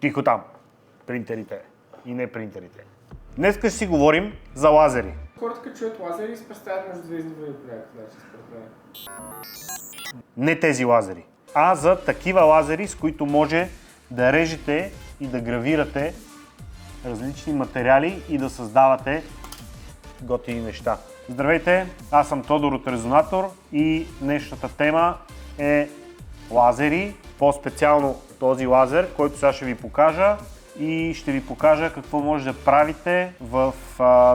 Тихо там! Принтерите и не принтерите. Днес ще си говорим за лазери. Хората като чуят лазери се представят между звездни войни по някакъв начин, според мен. Не тези лазери, а за такива лазери, с които може да режете и да гравирате различни материали и да създавате готини неща. Здравейте, аз съм Тодор от Резонатор и днешната тема е лазери, по-специално този лазер, който сега ще ви покажа и ще ви покажа какво може да правите в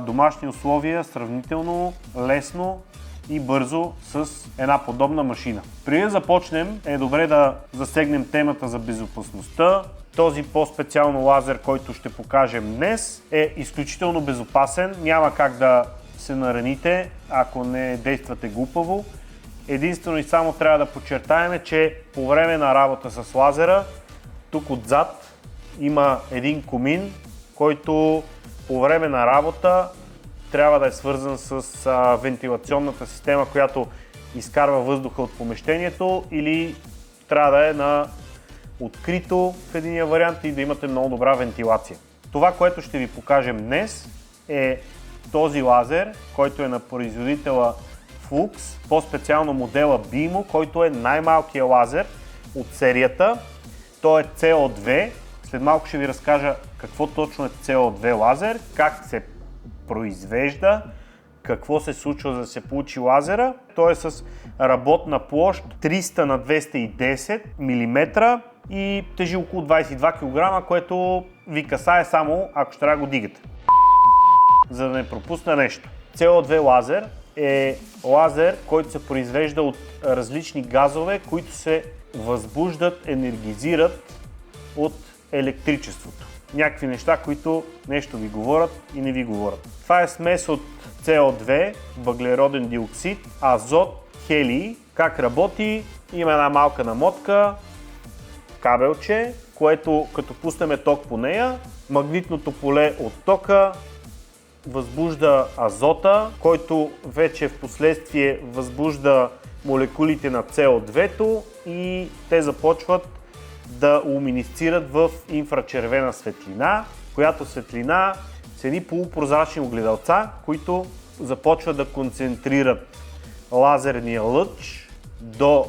домашни условия сравнително лесно и бързо с една подобна машина. Преди да започнем, е добре да засегнем темата за безопасността. Този по-специално лазер, който ще покажем днес, е изключително безопасен. Няма как да се нараните, ако не действате глупаво. Единствено и само трябва да подчертаем, че по време на работа с лазера, тук отзад има един комин, който по време на работа трябва да е свързан с вентилационната система, която изкарва въздуха от помещението, или трябва да е на открито в единия вариант и да имате много добра вентилация. Това, което ще ви покажем днес, е този лазер, който е на производителя Flux, по-специално модела BIMO, който е най-малкият лазер от серията. Той е CO2. След малко ще ви разкажа какво точно е CO2 лазер, как се произвежда, какво се случва за да се получи лазера. Той е с работна площ 300 на 210 мм и тежи около 22 кг, което ви касае само ако ще трябва да го дигате. За да не пропусна нещо. CO2 лазер е лазер, който се произвежда от различни газове, които се възбуждат, енергизират от електричеството. Някакви неща, които нещо ви говорят и не ви говорят. Това е смес от CO2, въглероден диоксид, азот, хелий. Как работи? Има една малка намотка, кабелче, което като пуснем ток по нея, магнитното поле от тока възбужда азота, който вече в последствие възбужда молекулите на CO2 и те започват да луминесцират в инфрачервена светлина, която светлина са едни полупрозрачни огледалца, които започват да концентрират лазерния лъч до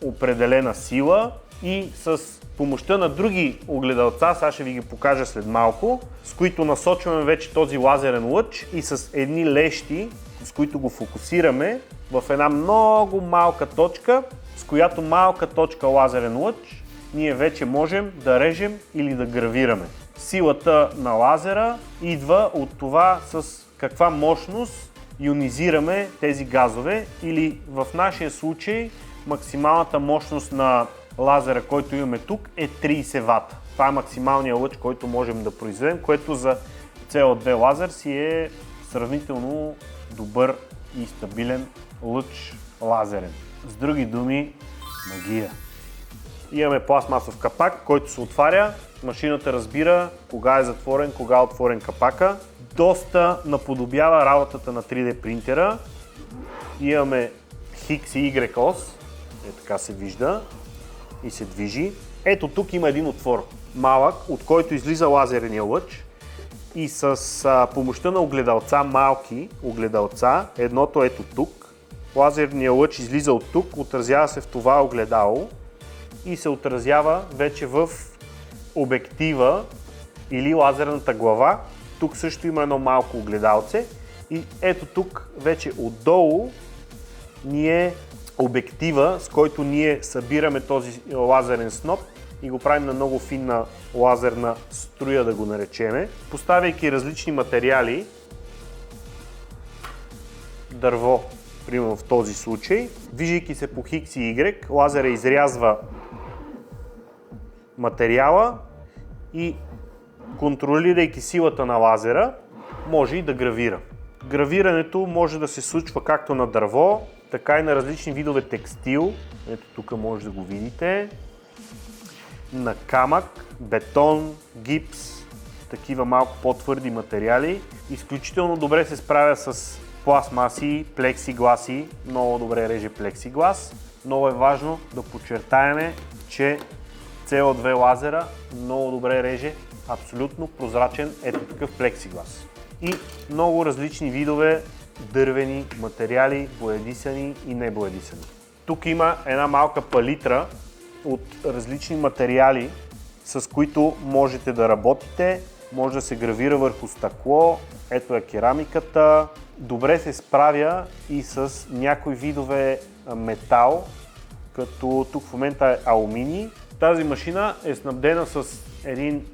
определена сила и с помощта на други огледалца, сега ще ви ги покажа след малко, с които насочваме вече този лазерен лъч и с едни лещи, с които го фокусираме в една много малка точка, с която малка точка лазерен лъч ние вече можем да режем или да гравираме. Силата на лазера идва от това с каква мощност ионизираме тези газове, или в нашия случай максималната мощност на лазера, който имаме тук, е 30 вата. Това е максималният лъч, който можем да произведем, което за CO2 лазер си е сравнително добър и стабилен лъч лазерен. С други думи, магия. Имаме пластмасов капак, който се отваря. Машината разбира кога е затворен, кога е отворен капака. Доста наподобява работата на 3D принтера. Имаме X и Y ос, така се вижда и се движи. Ето тук има един отвор, малък, от който излиза лазерния лъч и с помощта на огледалца, малки огледалца, едното ето тук, лазерният лъч излиза от тук, отразява се в това огледало и се отразява вече в обектива или лазерната глава. Тук също има едно малко огледалце и ето тук вече отдолу ни е обектива, с който ние събираме този лазерен сноп и го правим на много финна лазерна струя, да го наречеме. Поставяйки различни материали, дърво, примерно в този случай, движейки се по X и Y, лазера изрязва материала и контролирайки силата на лазера, може и да гравира. Гравирането може да се случва както на дърво, така и на различни видове текстил. Ето тук може да го видите. На камък, бетон, гипс, такива малко по-твърди материали. Изключително добре се справя с пластмаси, плексигласи. Много добре реже плексиглас. Много е важно да подчертаем, че CO2 лазера, много добре реже, абсолютно прозрачен, ето такъв плексиглас. И много различни видове дървени материали, боядисани и небоядисани. Тук има една малка палитра от различни материали, с които можете да работите. Може да се гравира върху стъкло, ето е керамиката. Добре се справя и с някои видове метал, като тук в момента е алуминий. Тази машина е снабдена с един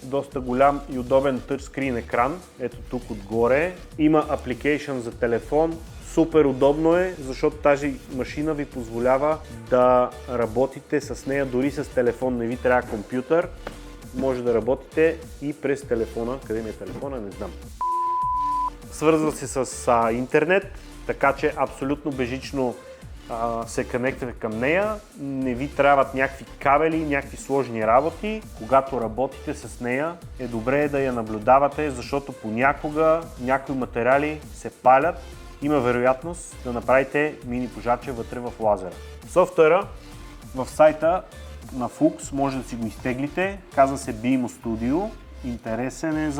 доста голям и удобен тъчскрин екран. Ето тук отгоре. Има application за телефон. Супер удобно е, защото тази машина ви позволява да работите с нея дори с телефон. Не ви трябва компютър. Може да работите и през телефона. Къде ми е телефона? Не знам. Свързва се с интернет, така че абсолютно безжично се конектвате към нея. Не ви трябват някакви кабели, някакви сложни работи. Когато работите с нея, е добре да я наблюдавате, защото понякога някои материали се палят. Има вероятност да направите мини пожарче вътре в лазера. Софтуера в сайта на Fuchs може да си го изтеглите. Казва се BIMO Studio. Интересен е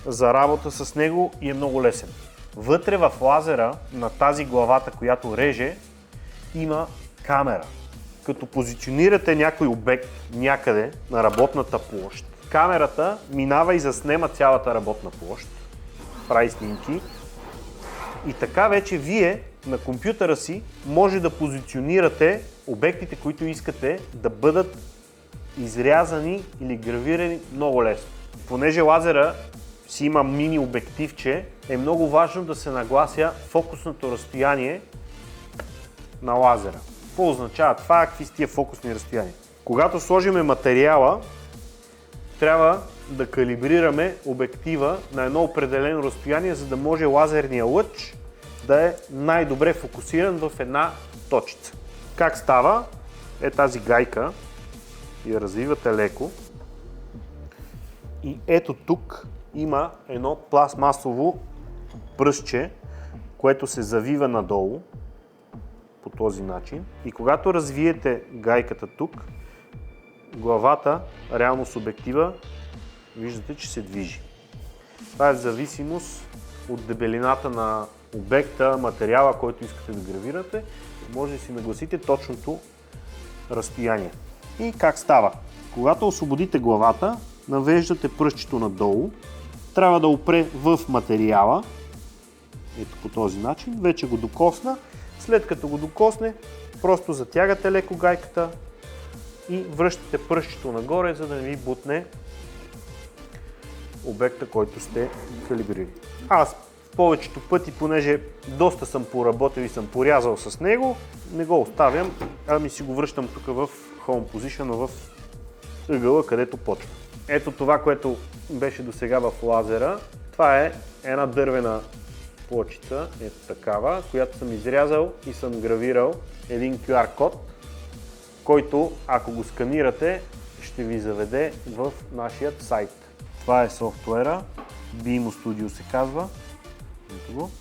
за работа с него и е много лесен. Вътре в лазера, на тази главата, която реже, има камера. Като позиционирате някой обект някъде на работната площ, камерата минава и заснема цялата работна площ, прави снимки и така вече вие на компютъра си може да позиционирате обектите, които искате да бъдат изрязани или гравирани много лесно. Понеже лазера си има мини обективче, е много важно да се наглася фокусното разстояние на лазера. Какво означава това? Какви са тия фокусни разстояния? Когато сложиме материала, трябва да калибрираме обектива на едно определено разстояние, за да може лазерния лъч да е най-добре фокусиран в една точица. Как става? Е тази гайка, я развивате леко и ето тук има едно пластмасово пръстче, което се завива надолу по този начин и когато развиете гайката тук, главата, реално с обектива, виждате, че се движи. Това е в зависимост от дебелината на обекта, материала, който искате да гравирате. Може да си нагласите точното разстояние. И как става? Когато освободите главата, навеждате пръстчето надолу, трябва да опре в материала, ето по този начин, вече го докосна. След като го докосне, просто затягате леко гайката и връщате пръстчето нагоре, за да не ви бутне обекта, който сте калибрили. Аз повечето пъти, понеже доста съм поработил и съм порязал с него, не го оставям, ами си го връщам тук в Home Position, в ъгъла, където почва. Ето това, което беше досега в лазера. Това е една дървена плочица, ето такава, която съм изрязал и съм гравирал един QR код, който, ако го сканирате, ще ви заведе в нашия сайт. Това е софтуера, BIMO Studio се казва. Ето го.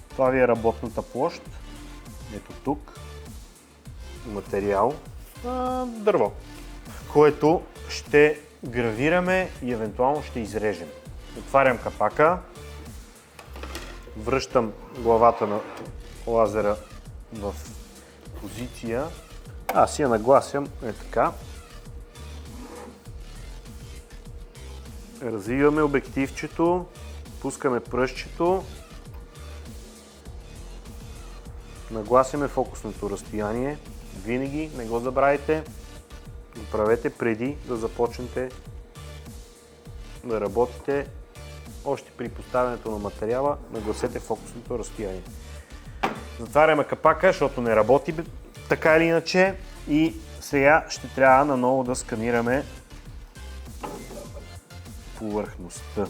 Това ви е работната площ. Ето тук. Материал. Дърво, което ще гравираме и евентуално ще изрежем. Отварям капака. Връщам главата на лазера в позиция. Аз я нагласям така. Развиваме обективчето, пускаме пръстчето, нагласяме фокусното разстояние. Винаги не го забравяйте, го правете преди да започнете да работите. Още при поставянето на материала нагласете фокусното разстояние. Затваряме капака, защото не работи така или иначе и сега ще трябва наново да сканираме повърхността.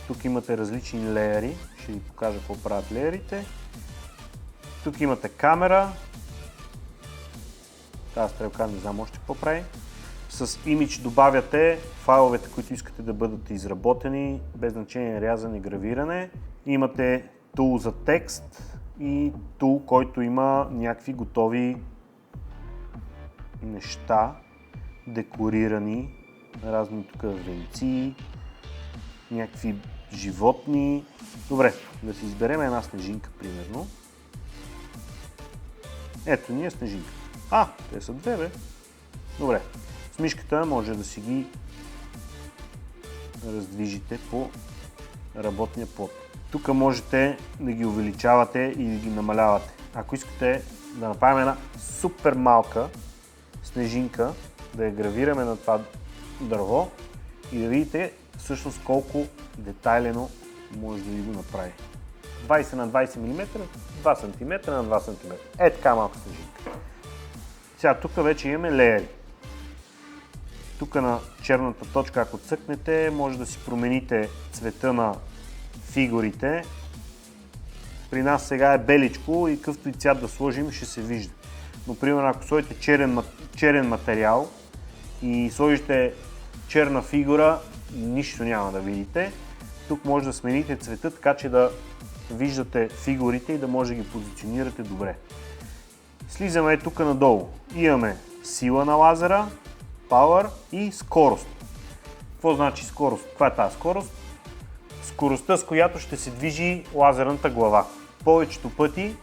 Тук имате различни леери, ще ви покажа какво правят леерите. Тук имате камера, тази стрелка не знам още какво прави. С Image добавяте файловете, които искате да бъдат изработени, без значение рязане, гравиране. Имате тул за текст, и тул, който има някакви готови неща, декорирани, разни тук венци, някакви животни. Добре, да си изберем една снежинка, примерно. Ето ни е снежинка. Те са две, бе. Добре, с мишката може да си ги раздвижите по работния плод. Тук можете да ги увеличавате и да ги намалявате. Ако искате да направим една супер малка снежинка, да я гравираме на това дърво и да видите всъщност колко детайлено може да ви го направи. 20 на 20 мм, 2 см на 2 см. Така малка снежинка. Сега тук вече имаме леери. Тук на черната точка, ако цъкнете, може да си промените цвета на фигурите. При нас сега е беличко и какъвто и цвят да сложим, ще се вижда. Но, примерно, ако сложите черен материал и сложите черна фигура, нищо няма да видите. Тук може да смените цвета, така че да виждате фигурите и да може да ги позиционирате добре. Слизаме тук надолу. Имаме сила на лазера, power и скорост. Какво значи скорост? Каква е тази скорост? Скоростта, с която ще се движи лазерната глава. Повечето пъти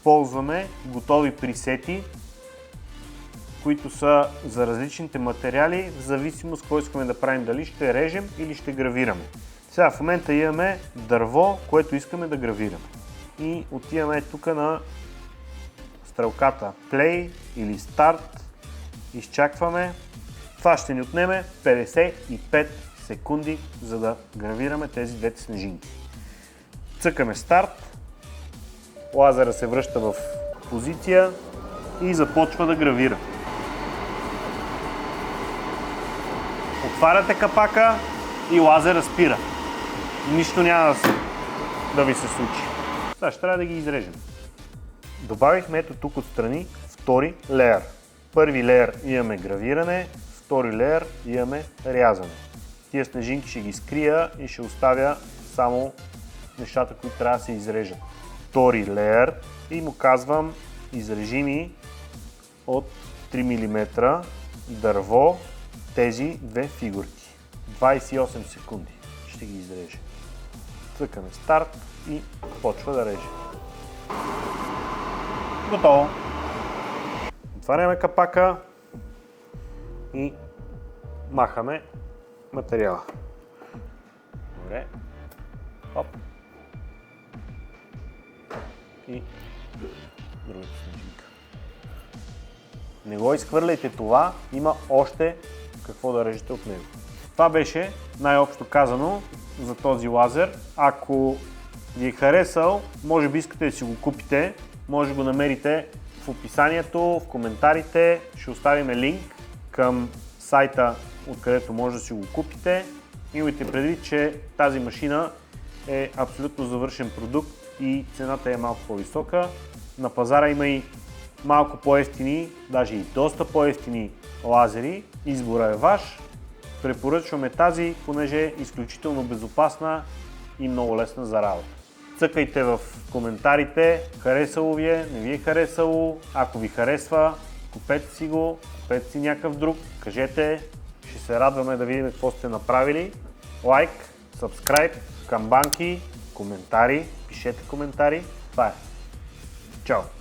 ползваме готови пресети, които са за различните материали, в зависимост какво искаме да правим, дали ще режем или ще гравираме. Сега в момента имаме дърво, което искаме да гравираме. И отиваме тук на стрелката Play или Start, изчакваме. Това ще ни отнеме 55 секунди, за да гравираме тези двете снежинки. Цъкаме Старт, лазера се връща в позиция и започва да гравира. Отваряте капака и лазера спира. Нищо няма да ви се случи. Сега ще трябва да ги изрежем. Добавихме ето тук отстрани втори леер. Първи леер имаме гравиране, втори леер имаме рязане. Тия снежинки ще ги скрия и ще оставя само нещата, които трябва да се изрежат. Втори леер и му казвам изрежи ми от 3 мм дърво тези две фигурки. 28 секунди ще ги изреже. Цъкаме старт и почва да реже. Готово! Отваряме капака и махаме материала. Добре. Оп. И другата снежинка. Не го изхвърляйте това, има още какво да режете от него. Това беше най-общо казано за този лазер. Ако ви е харесал, може би искате да си го купите, може да го намерите в описанието, в коментарите. Ще оставим линк към сайта, откъдето може да си го купите. Имайте предвид, че тази машина е абсолютно завършен продукт и цената е малко по-висока. На пазара има и малко по-евтини, даже и доста по-евтини лазери. Избора е ваш. Препоръчваме тази, понеже е изключително безопасна и много лесна за работа. Цъкайте в коментарите, харесало ви е, не ви е харесало. Ако ви харесва, купете си го, купете си някакъв друг, кажете, ще се радваме да видим какво сте направили. Лайк, сабскрайб, камбанки, коментари, пишете коментари. Това е. Чао!